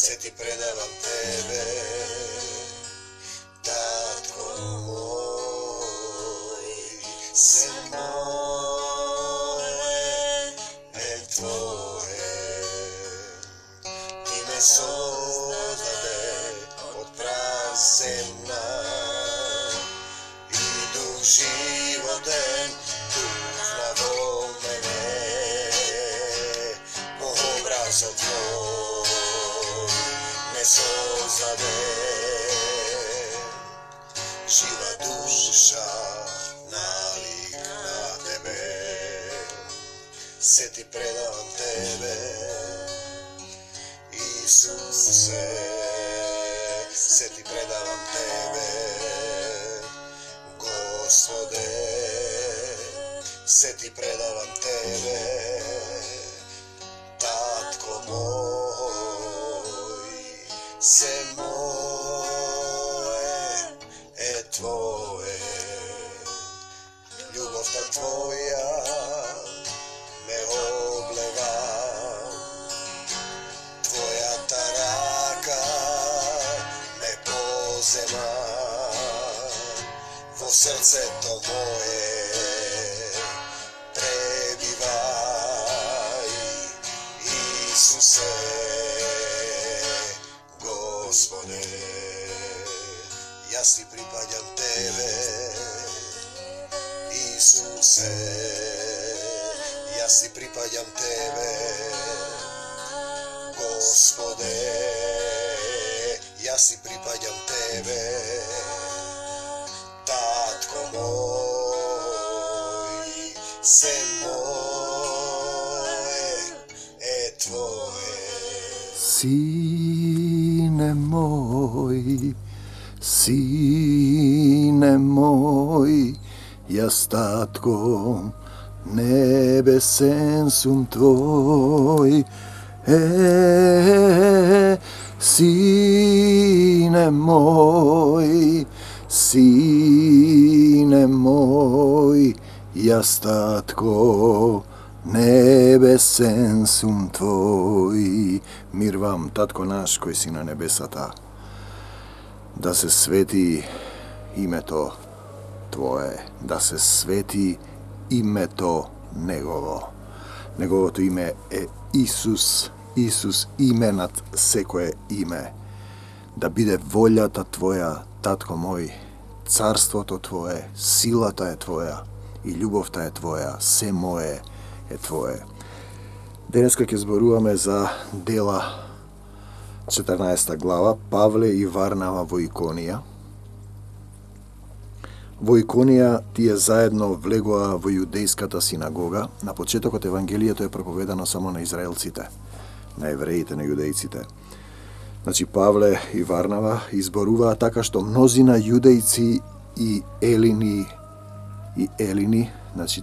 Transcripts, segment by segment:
се ти предавам тебе, татко мой, се мое е твое. Ти ме создаде од прах земна и дух животен духна во мене, по образот твој ме создаде. Жива душа налик на тебе, се ти предавам тебе, Исусе, се ти предавам тебе, Господе, се ти предавам тебе, татко мој, се мое е твое. Љубовта твоја ме облева, твојата рака ме позема, во срцето мое пребивај, Исусе, Господе. Јас ти припаѓам тебе, Исусе, јас ти припаѓам тебе, Господе, јас ти припаѓам тебе, татко мој, се мое е твое. Sine moj, јас татко небесен сум твој. Sine moj, јас татко небесен сум твој. Мир вам, татко наш кој си на небесата, да се свети името Твое, да се свети името Негово. Неговото име е Исус, Исус име над секое име. Да биде волјата Твоја, татко мој, царството Твое, силата е Твоја и љубовта е Твоја, се мое е Твое. Денеска ќе зборуваме за Дела 14 глава, Павле и Варнава во Иконија. Во Иконија тие заедно влегоа во јудејската синагога. На почетокот Евангелието е проповедано само на израелците, на евреите, на јудејците. Значи Павле и Варнава изборуваа така што мнозина јудејци и елини, значи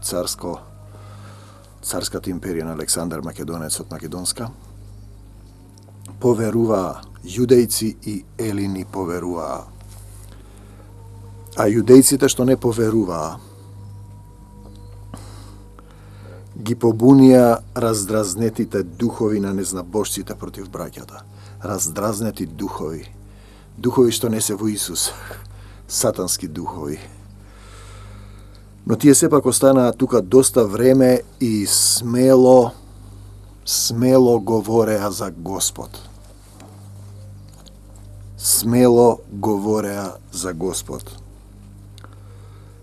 царската империја на Александар Македонецот Македонска, поверуваа, јудејци и елини поверуваа. А јудејците што не поверуваа, ги побунија раздразнетите духови на незнабожците против браќата. Раздразнети духови. Духови што не се во Исус. Сатански духови. Но тие сепак останаа тука доста време и смело говореа за Господ. Смело говореа за Господ,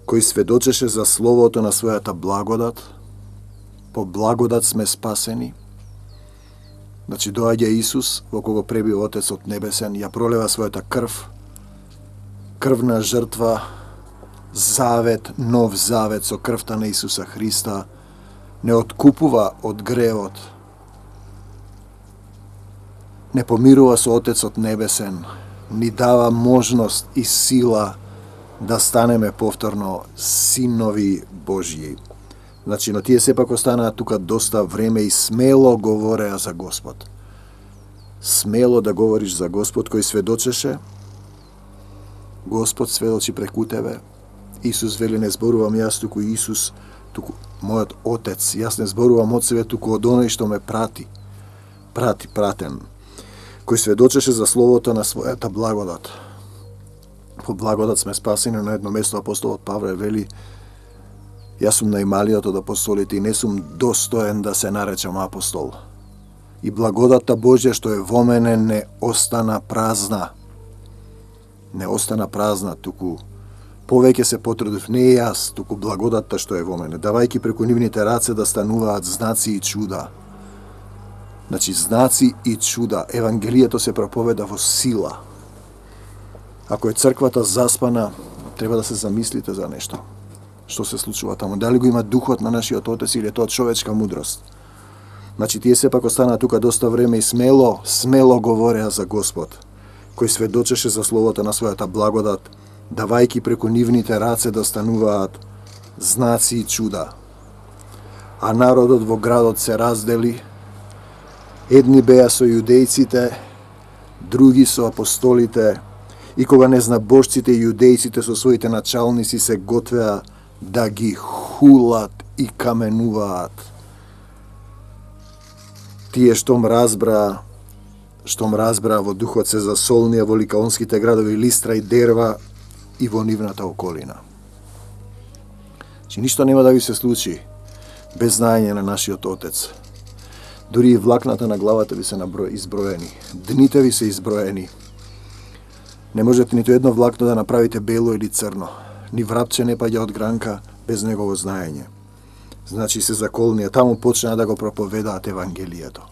кој сведочеше за словото на својата благодат. По благодат сме спасени. Значи доаѓа Исус, во кого пребива Отецот Небесен, ја пролева својата крвна жртва, завет, нов завет со крвта на Исуса Христа, не откупува од гревот, не помирува со Отецот Небесен, ни дава можност и сила да станеме повторно синови Божји. Значи, но тие сепак останаа тука доста време и смело говореа за Господ. Смело да говориш за Господ кој сведочеше. Господ сведочи преку тебе. Исус вели, не зборувам јас, туку Исус, туку мојот Отец. Јас не зборувам од себе, туку од оној што ме пратен. кој сведочеше за словото на својата благодат. По благодат сме спасени. На едно место апостолот Павле вели: јас сум најмалиот од апостолите и не сум достоен да се наречам апостол. И благодатта Божја што е во мене не остана празна. Не остана празна, туку повеќе се потрудив не јас, туку благодатта што е во мене, давајќи преку нивните раце да стануваат знаци и чуда. Значи, знаци и чуда. Евангелието се проповеда во сила. Ако е црквата заспана, треба да се замислите за нешто. Што се случува таму? Дали го има духот на нашиот Отец или е тоа човечка мудрост? Значи, тие сепак останаа тука доста време и смело говореа за Господ, кој сведочеше за словото на својата благодат, давајќи преку нивните раце да стануваат знаци и чуда. А народот во градот се раздели. Едни беа со јудејците, други со апостолите, и кога незнабожците и јудејците со своите началници се готвеа да ги хулат и каменуваат. Тие штом разбраа во духот се засолнија во ликаонските градови Листра и Дерва и во нивната околина. Че ништо нема да ви се случи без знаење на нашиот Отец. Дури и влакната на главата ви се изброени. Дните ви се изброени. Не можете ниту едно влакно да направите бело или црно. Ни врапче не паѓа од гранка без негово знаење. Значи се заколнија, таму почнаа да го проповедаат Евангелието.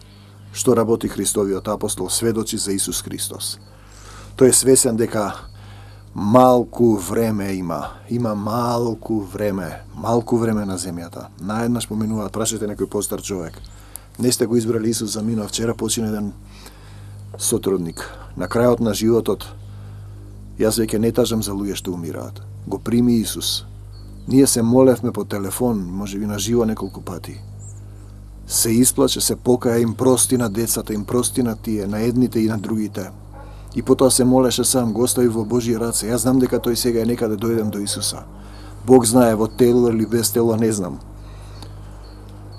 Што работи Христовиот апостол? Сведочи за Исус Христос. Тој е свесен дека малку време има малку време на земјата. Наеднаш поминуваат, прашате некој постар човек. Не сте го избрали Исус за минува, вчера почина еден сотрудник. На крајот на животот, јас веќе не тажам за луѓе што умираат. Го прими Исус. Ние се молевме по телефон, може би на живо неколку пати. Се исплаче, се покаја, им прости на децата, им прости на тие, на едните и на другите. И потоа се молеше сам, го остави во Божји раце. Јас знам дека тој сега е некаде дојден до Исуса. Бог знае, во тело или без тело, не знам.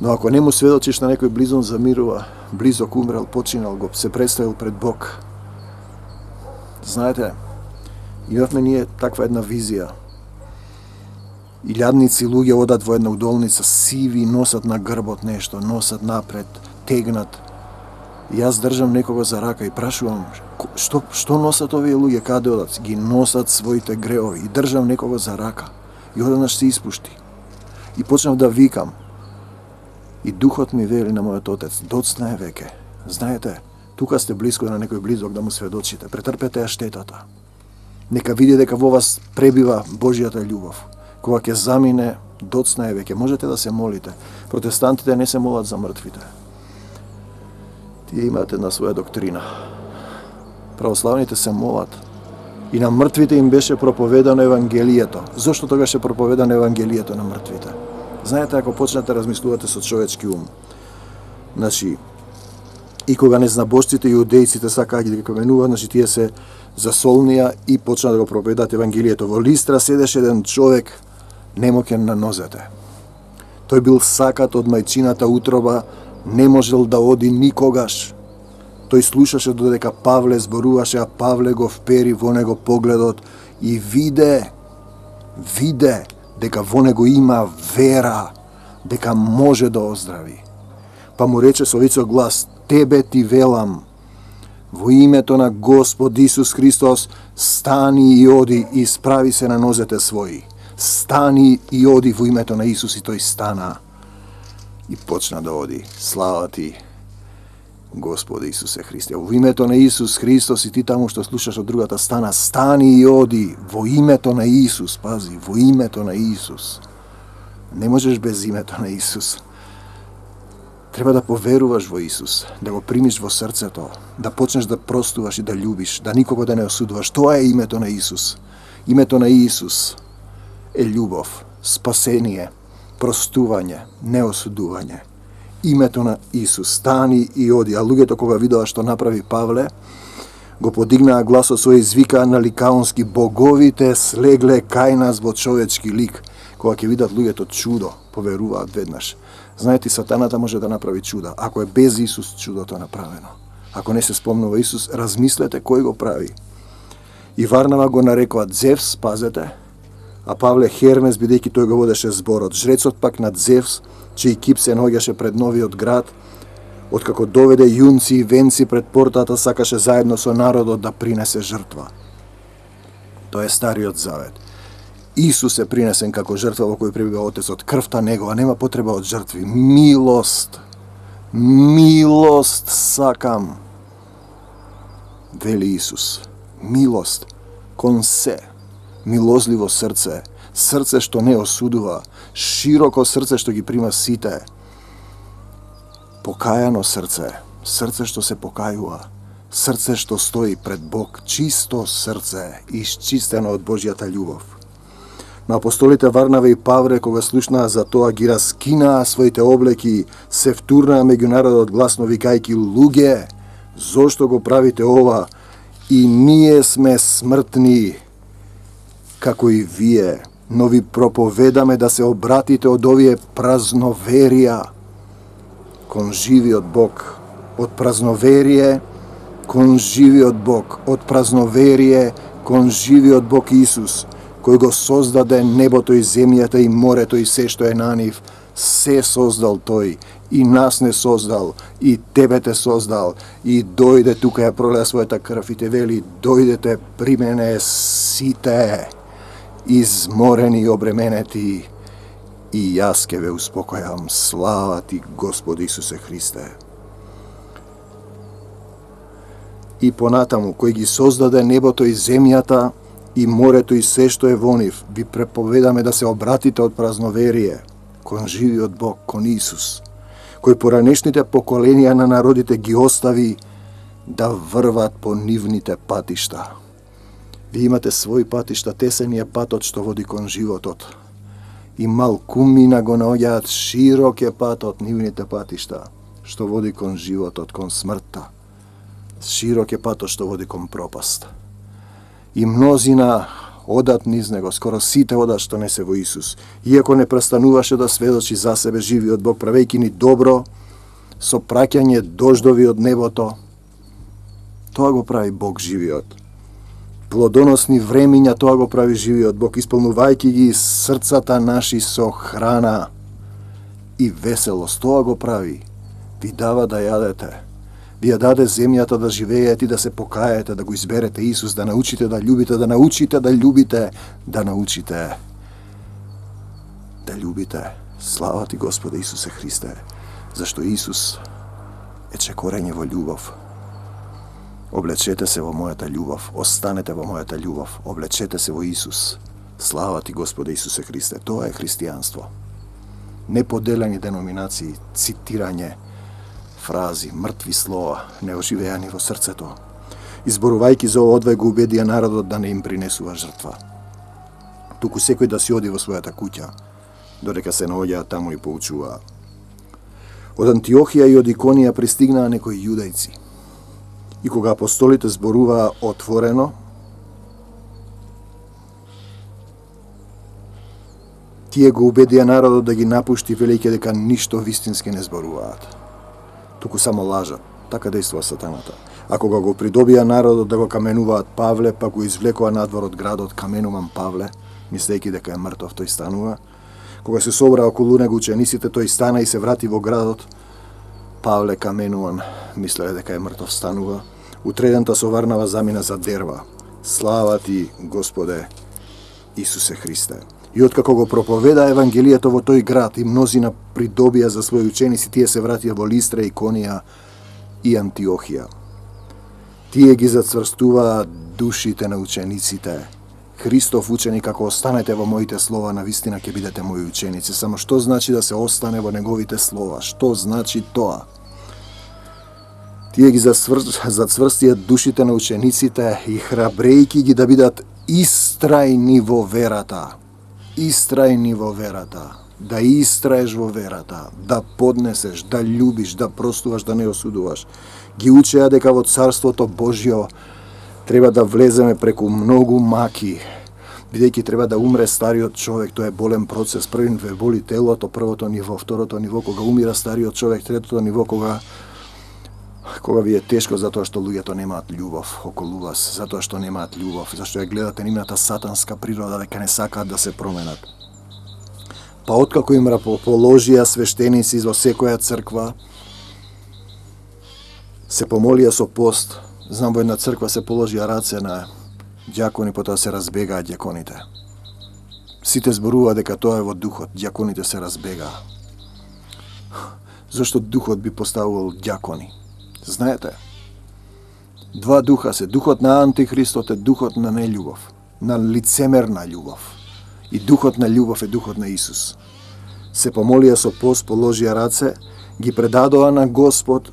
Но ако не му сведочиш на некој близон замирува, близок умрел, починал го, се представил пред Бог. Знаете, имавме ние таква една визија. Илјадници луѓе одат во една удолница, сиви, носат на грбот нешто, носат напред, тегнат. И јас држам некого за рака и прашувам, што носат овие луѓе, каде одат? Ги носат своите греови. И држам некого за рака. И одеднаш се испушти. И почнав да викам. И духот ми вели на мојот Отец, доцна е веќе. Знаете, тука сте близко на некој близок да му сведочите. Претрпете ја штетата. Нека види дека во вас пребива Божјата љубов. Кога ќе замине, доцна е веќе. Можете да се молите. Протестантите не се молат за мртвите. Тие имаат една своја доктрина. Православните се молат. И на мртвите им беше проповедано Евангелието. Зошто тогаш е проповедано Евангелието на мртвите? Знаете, ако почнете размислувате со човечки ум. Значи, и кога незнабожците и јудејците сакаа ги каменуваат, значи тие се засолнија и почнаа да го проповедаат Евангелието. Во Листра седеше еден човек немоќен на нозете. Тој бил сакат од мајчината утроба, не можел да оди никогаш. Тој слушаше додека Павле зборуваше, а Павле го впери во него погледот и виде дека во него има вера, дека може да оздрави. Па му рече со висок глас, тебе ти велам, во името на Господ Исус Христос, стани и оди и исправи се на нозете своји. Стани и оди во името на Исус, и тој стана и почна да оди. Слава ти, Господи Исусе Христе. Во името на Исус Христос, и ти таму што слушаш од другата стана, стани и оди во името на Исус. Пази, во името на Исус. Не можеш без името на Исус. Треба да поверуваш во Исус, да го примиш во срцето, да почнеш да простуваш и да љубиш, да никого да не осудуваш. Тоа е името на Исус. Името на Исус е љубов, спасение, простување, неосудување. Името на Исус, стани и оди. А луѓето кога видоа што направи Павле, го подигнаа гласот свој, извикаа на ликаонски, боговите слегле кај нас во човечки лик. Кога ќе видат луѓето чудо, поверуваат веднаш. Знаете, сатаната може да направи чуда, ако е без Исус чудото направено. Ако не се спомнува Исус, размислете кој го прави. И Варнава го нарекуваат Зевс, пазете, а Павле Хермес, бидејќи тој го водеше зборот. Жрецот пак над Зевс, чиј кип се наоѓаше пред новиот град, откако доведе јунци и венци пред портата, сакаше заедно со народот да принесе жртва. Тоа е Стариот Завет. Исус е принесен како жртва во кој пребива Отецот. Крвта негова нема потреба од жртви. Милост. Милост сакам. Вели Исус. Милост кон се. Милозливо срце. Срце што не осудува. Широко срце што ги прима сите. Покајано срце. Срце што се покајува. Срце што стои пред Бог. Чисто срце. Исчистено од Божјата љубов. Но апостолите Варнава и Павле, кога слушнаа за тоа, ги раскинаа своите облеки, се втурнаа меѓу народот гласно викајки: луѓе, зошто го правите ова? И ние сме смртни, како и вие, но ви проповедаме да се обратите од овие празноверија кон живиот Бог. Од празноверие кон живиот Бог. Од празноверие кон живиот Бог Исус, кој го создаде небото и земјата и морето и се што е на нив. Се создал тој, и нас не создал, и тебе те создал, и дојде тука ја пролеа својата крв и те вели: дојдете при мене сите, изморени и обременети, и јас ке ве успокојам. Слава ти, Господи Исусе Христе. И понатаму, кој ги создаде небото и земјата, и морето и се што е во нив, ви преповедаме да се обратите од празноверие кон живиот Бог, кон Исус, кој поранешните поколенија на народите ги остави да врват по нивните патишта. Ви имате своји патишта, тесен е патот што води кон животот. И малкумина го наоѓаат, широк е патот, нивните патишта, што води кон животот, кон смртта. Широк е патот што води кон пропаст. И мнозина одат низ него, скоро сите одат што не се во Исус. Иако не престануваше да сведочи за себе живиот Бог, правејќи ни добро, со праќање дождови од небото. Тоа го прави Бог живиот. Плодоносни времиња, тоа го прави живиот Бог, исполнувајќи ги срцата наши со храна и веселост. Тоа го прави. Ви дава да јадете. Ви ја даде земјата да живеете и да се покаете, да го изберете Исус, да научите да љубите, да научите да љубите, да научите да љубите. Слава ти, Господе Исусе Христе, зашто Исус е чекорење во љубов. Облечете се во мојата љубов, останете во мојата љубов, облечете се во Исус. Слава ти, Господе Исусе Христе, тоа е христијанство. Неподелени деноминации, цитирање фрази, мртви слова, неоживеани во срцето. Изборувајќи за ова одвај го убедија народот да не им принесува жртва. Туку секој да си оди во својата куќа, додека се наоѓаат таму и поучуваа. Од Антиохија и од Иконија пристигнаа некои јудајци. И кога апостолите зборуваа отворено, тие го убедија народот да ги напушти, велејќи дека ништо вистински не зборуваат. Туку само лажат. Така действува сатаната. А кога го придобија народот да го каменуваат Павле, па го извлекоа надвор од градот: каменувам Павле, мислејќи дека е мртов, тој станува. Кога се собраа околу него учениците, тој стана и се врати во градот. Павле каменуван, мислеле дека е мртов, станува. Утредента со Варнава замина за Дерва. Слава ти, Господе Исусе Христе. И откако го проповеда Евангелието во тој град и мнозина придобија за своји ученици, тие се вратија во Листра, Иконија и Антиохија. Тие ги зацврстуваа душите на учениците. Христов ученик: ако останете во моите слова, навистина ќе бидете мои ученици. Само што значи да се остане во неговите слова? Што значи тоа? Тие ги зацврстија душите на учениците и храбрејки ги да бидат истрајни во верата. Истрајни во верата, да истраеш во верата, да поднесеш, да љубиш, да простуваш, да не осудуваш. Ги учеа дека во Царството Божјо треба да влеземе преку многу маки, бидејќи треба да умре стариот човек. Тоа е болен процес. Првиот ве боли телото, првото ниво, второто ниво кога умира стариот човек, третото ниво кога Кога ви е тешко затоа што луѓето немаат љубов околу вас, затоа што немаат љубов, зашто ја гледате нивната сатанска природа дека не сакаат да се променат. Па откако им положија свештеници во секоја црква, се помолија со пост, знам во една црква се положија раце на ѓакони, потоа се разбегаа ѓаконите. Сите зборува дека тоа е во духот, ѓаконите се разбегаа. Зошто духот би поставувал ѓакони? Знаете, два духа се, духот на Антихристот е духот на нељубов, на лицемерна љубов. И духот на љубов е духот на Исус. Се помолија со пост, положија раце, ги предадоа на Господ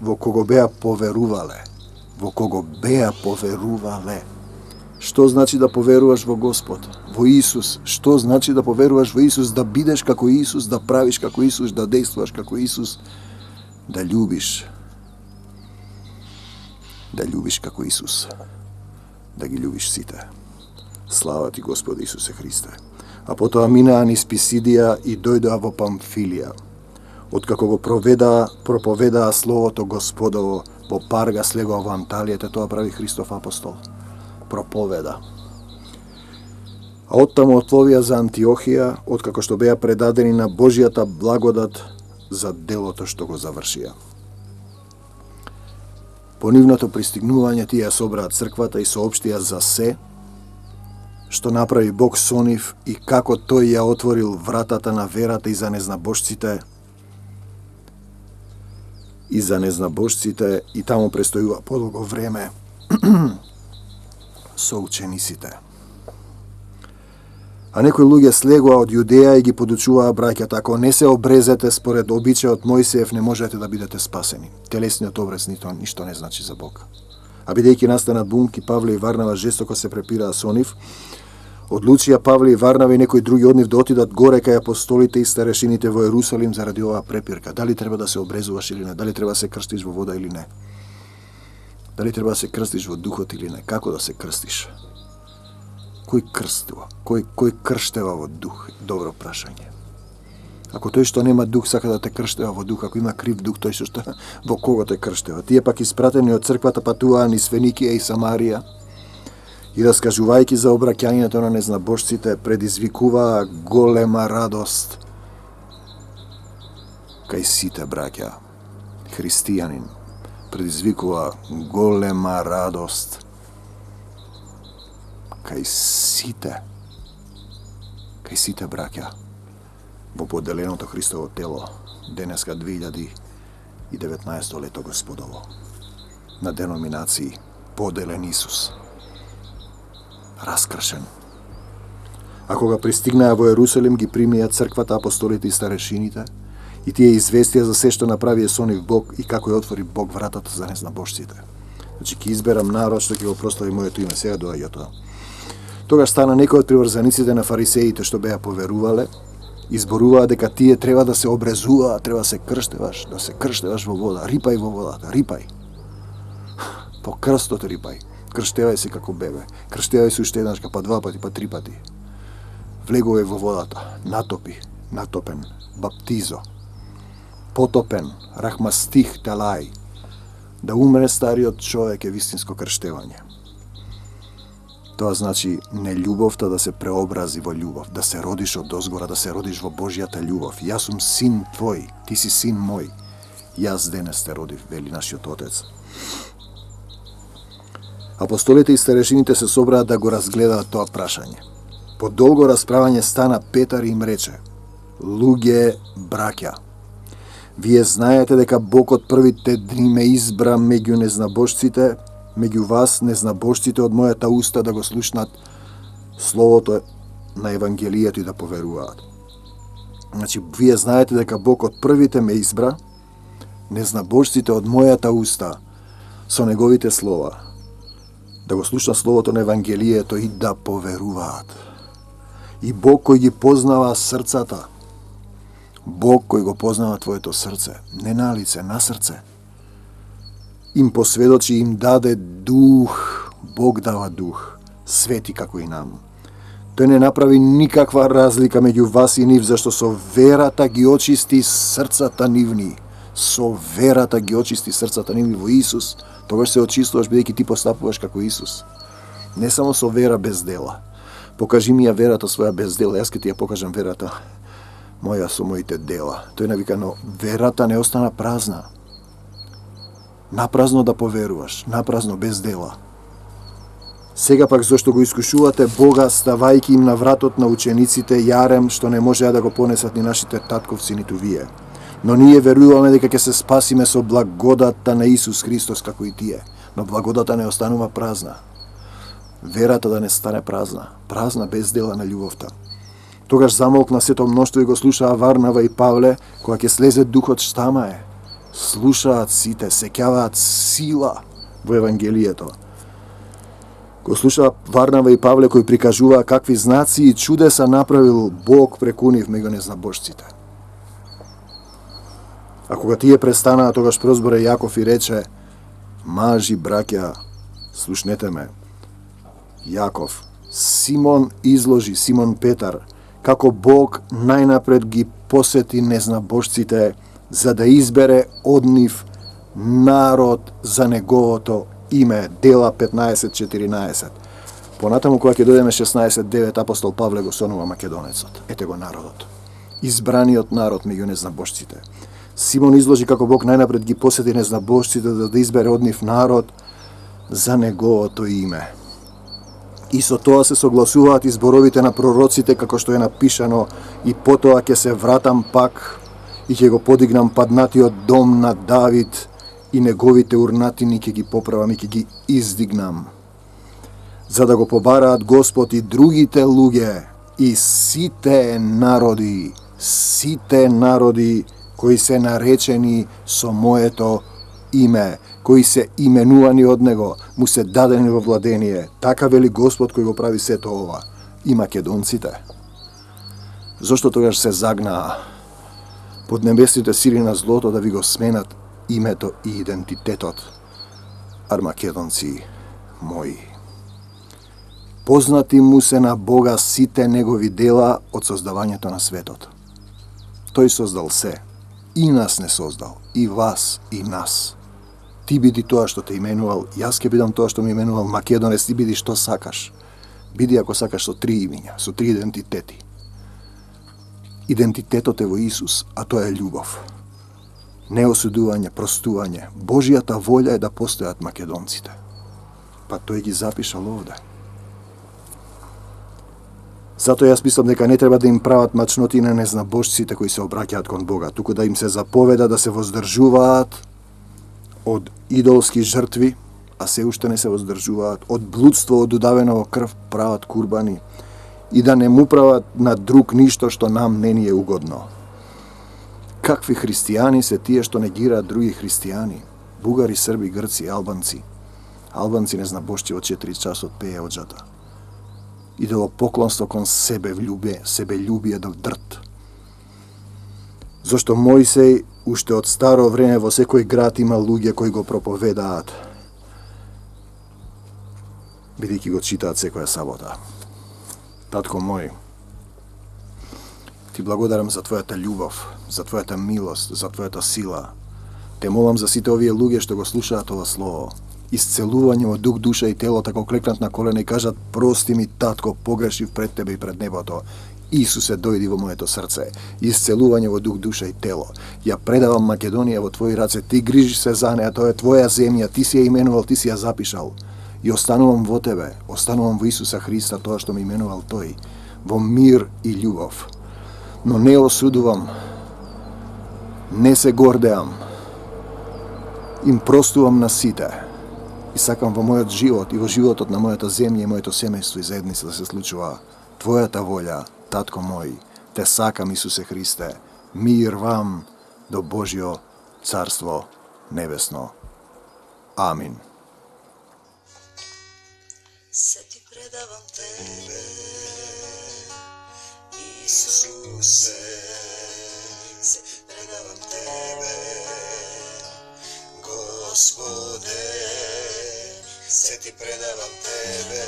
во кого беа поверувале. Во кого беа поверувале. Што значи да поверуваш во Господ? Во Исус. Што значи да поверуваш во Исус? Да бидеш како Исус, да правиш како Исус, да действуваш како Исус, да љубиш. Да љубиш како Исус. Да ги љубиш сите. Слава ти, Господи Исусе Христе. А потоа минаа низ Писидија и дојдоа во Памфилија. Откако го проповедаа Словото Господово, во Парга слегоа во Анталија, тоа прави Христов апостол. Проповеда. А оттаму отпловија за Антиохија, откако што беа предадени на Божјата благодат за делото што го завршија. По нивното пристигнување тие ја собраа црквата и соопштија за се што направи Бог со нив и како тој ја отворил вратата на верата и за незнабожците и таму престојува подолго време со учениците. А некои луѓе слегоа од Јудеја и ги подучуваа браќата: ако не се обрезете според обичајот Мојсиев, не можете да бидете спасени. Телесниот обрез ништо не значи за Бог. А бидејќи настанат бунки, Павле и Варнава жестоко се препираа со нив, одлучија Павле и Варнава и некои други од нив да отидат горе кај апостолите и старешините во Ерусалим заради оваа препирка. Дали треба да се обрезуваш или не? Дали треба да се крстиш во вода или не? Дали треба да се крстиш во духот или не? Како да се крстиш? Кој крстува? Кој крштева во дух? Добро прашање. Ако тој што нема дух сака да те крштева во дух, ако има крив дух, тој што во кого те крштева? Тие пак испратени од црквата патуваа низ Феникија и Самарија и раскажувајќи за обраќањето на незнабожците, предизвикуваа голема радост кај сите браќа. Христијанин предизвикува голема радост кај сите браќа во поделеното Христово тело, денеска 2019 лето Господово, на деноминации поделен Исус, раскршен. А кога пристигнаа во Ерусалим, ги примија црквата, апостолите и старешините, и тие известија за се што направија со нив Бог и како ја отвори Бог вратата за незнабожците. Значи, ќе изберам народ што ќе го прослави моето име. Сега доаѓа тоа. Тогаш стана некои од приврзаниците на фарисеите што беа поверувале, изборуваа дека тие треба да се обрезуваат, треба да се крштеваш во вода. Рипај во водата, рипај. По крстот рипај. Крштевај се како бебе. Крштевај се уште еднаш, па 2 пати, па 3 пати. Влегувај во водата, натопен, баптизо, потопен, рахмастих талај. Да умре стариот човек е вистинско крштевање. Тоа значи нељубовта да се преобрази во љубов, да се родиш од озгора, да се родиш во Божјата љубов. Јас сум син твој, ти си син мој. Јас денес те родив, вели нашиот Отец. Апостолите и старешините се собраа да го разгледаат тоа прашање. По долго расправање стана Петар и им рече: луѓе, браќа, вие знаете дека Бог од првите дни ме избра меѓу незнабожците, меѓу вас, незнабожците, од мојата уста да го слушнат словото на Евангелието и да поверуваат. Значи, вие знаете дека Бог од првите ме избра, незнабожците од мојата уста, со неговите слова, да го слушнат словото на Евангелието и да поверуваат. И Бог кој ги познава срцата, Бог кој го познава твоето срце, не на лице, на срце, им посведочи, им даде дух. Бог дава дух, свети како и нам. Тој не направи никаква разлика меѓу вас и нив, зашто со верата ги очисти срцата нивни. со верата ги очисти срцата нивни во Исус, тогаш се очистуваш бидејќи ти постапуваш како Исус. Не само со вера без дела. Покажи ми ја верата своја без дела, јас ќе ти ја покажам верата моја со моите дела. Тој навика, но верата не остана празна. Напразно да поверуваш, напразно без дела. Сега пак зашто го искушувате Бога, ставајќи им на вратот на учениците јарем што не можеа да го понесат ни нашите татковци ниту вие. Но ние веруваме дека ќе се спасиме со благодата на Исус Христос како и тие. Но благодата не останува празна. Верата да не стане празна, празна без дела на љубовта. Тогаш замолкна сето мноштво и го слушаа Варнава и Павле, кога ќе слезе духот штама е. Слушаат сите, сеќаваат сила во Евангелието. Го слушаа Варнава и Павле кои прикажуваа какви знаци и чудеса направил Бог преку нив меѓу незнабожците. А кога тие престанаа, тогаш прозборе Јаков и рече: мажи, браќа, слушнете ме. Јаков, Симон изложи, Симон Петар, како Бог најнапред ги посети незнабожците за да избере од нив народ за неговото име. Дела 15:14. Понатаму кога ќе дојдеме 16:9, апостол Павле го сонува македонецот. Ете го народот. Избраниот народ меѓу незнабожците. Симон изложи како Бог најнапред ги посети незнабожците за да избере од нив народ за неговото име. И со тоа се согласуваат и зборовите на пророците, како што е напишано: и потоа ќе се вратам пак и ќе го подигнам паднатиот дом на Давид и неговите урнатини ќе ги поправам и ќе ги издигнам, за да го побараат Господ и другите луѓе и сите народи кои се наречени со моето име, кои се именувани од него, му се дадени во владение. Така вели Господ кој го прави сето ова. И македонците. Зошто тогаш се загнаа под небесните сили на злото да ви го сменат името и идентитетот? Армакедонци мои. Познати му се на Бога сите негови дела од создавањето на светот. Тој создал се. И нас не создал. И вас, и нас. Ти биди тоа што те именувал, јас ќе бидам тоа што ме именувал. Македонец, ти биди што сакаш. Биди ако сакаш со 3 имиња, со 3 идентитети. Идентитетот е во Исус, а тоа е љубов. Неосудување, простување. Божијата волја е да постојат македонците. Па тој ги запишал овде. Затоа јас мислам дека не треба да им прават мачноти на незнабожците кои се обраќаат кон Бога, туку да им се заповеда да се воздржуваат од идолски жртви, а се уште не се воздржуваат, од блудство, од удавена во крв прават курбани и да не му прават на друг ништо што нам не ни е угодно. Какви христијани се тие што негираат други христијани? Бугари, срби, грци, албанци. Албанци незнабожци од 4 часот пее оджата. Идолопоклонство кон себелюбие до дрт. Зошто Мојсей уште од старо време во секој град има луѓе кои го проповедаат, бидејќи го читаат секоја сабота. Татко мој, ти благодарам за твојата љубов, за твојата милост, за твојата сила. Те молам за сите овие луѓе што го слушаат ова слово. Исцелување во дух, душа и тело, така клекнат на колена и кажат: прости ми, татко, погрешив пред тебе и пред небото. Исусе, дојди во моето срце. Исцелување во дух, душа и тело. Ја предавам Македонија во твои раце, ти грижиш се за неа, тоа е твоја земја, ти си ја именувал, ти си ја запишал. И останувам во тебе, останувам во Исуса Христа, тоа што ме именувал тој, во мир и љубов. Но не осудувам, не се гордеам, им простувам на сите. И сакам во мојот живот и во животот на мојата земја и моето семејство и заедница да се случува твојата волја, татко мој. Те сакам, Исусе Христе. Мир вам до Божјо царство небесно. Амин. Се ти предавам тебе, Исусе, се предавам тебе, Господе, се ти предавам тебе,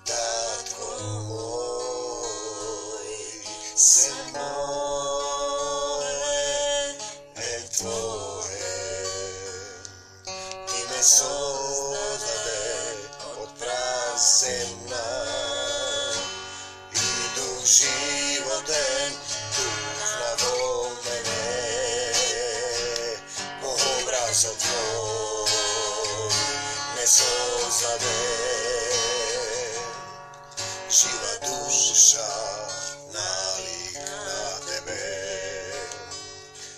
татко мој, се моле sozdade od prazemna. Idu životem tužnavo mene, po obrazo tvoj me sozdade. Živa duša nalik na tebe,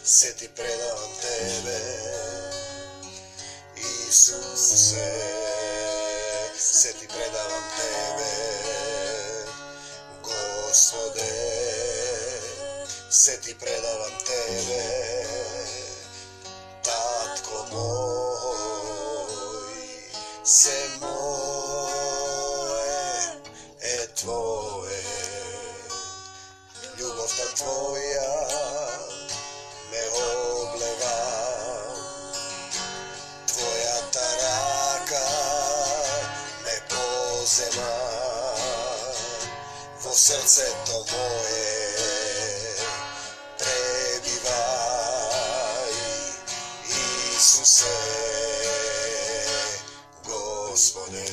se ti predavam tebe, Isuse, se ti predavam tebe, Gospode, se ti predavam tebe, Tatko moj, se moje tvoje, ljubov ta tvoja me obleva, tvoja ta raka me pozema, vo srce to moje prebivaj, Isuse, Gospode.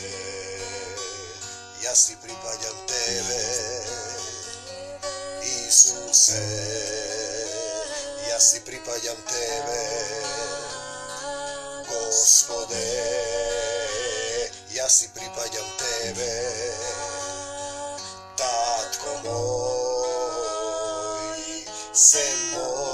Ja si pripadam tebe, Isuse, ja si pripadam tebe, Gospode, ja si pripadam tebe, Tatko moj, se moj.